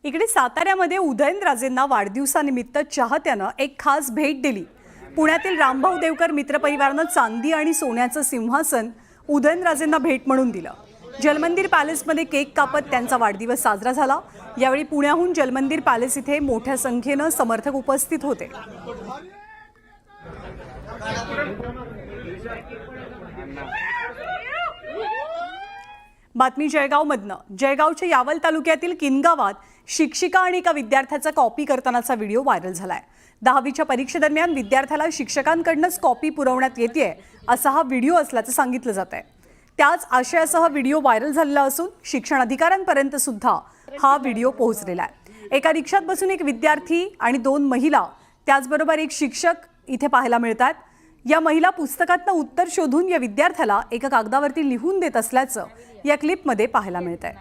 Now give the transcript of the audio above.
इकडे साताऱ्यामध्ये उदयनराजेंना वाढदिवसानिमित्त चाहत्यानं एक खास भेट दिली। पुण्यातील रामभाऊ देवकर मित्रपरिवारानं चांदी आणि सोन्याचं सिंहासन उदयनराजेंना भेट म्हणून दिलं। जलमंदिर पॅलेसमध्ये केक कापत त्यांचा वाढदिवस साजरा झाला। यावेळी पुण्याहून जलमंदिर पॅलेस इथे मोठ्या संख्येनं समर्थक उपस्थित होते। बातमी जळगावमधनं। जळगावच्या यावल तालुक्यातील किनगावात शिक्षिका आणि एका विद्यार्थ्याचा कॉपी करतानाचा व्हिडिओ व्हायरल झालाय। 10वीच्या परीक्षेदरम्यान विद्यार्थ्याला शिक्षकांकडूनच कॉपी पुरवण्यात येते असा हा व्हिडिओ असल्याचं सांगितलं जात आहे। त्याच आशयासह व्हिडिओ व्हायरल झालेला असून शिक्षण अधिकाऱ्यांपर्यंत सुद्धा हा व्हिडिओ पोहोचलेला आहे। एका रिक्षात बसून एक विद्यार्थी आणि 2 महिला त्याचबरोबर एक शिक्षक इथे पाहायला मिळतात। या महिला पुस्तकातनं उत्तर शोधून या विद्यार्थ्याला एका कागदावरती लिहून देत असल्याचं या क्लिपमध्ये पाहायला मिळतंय।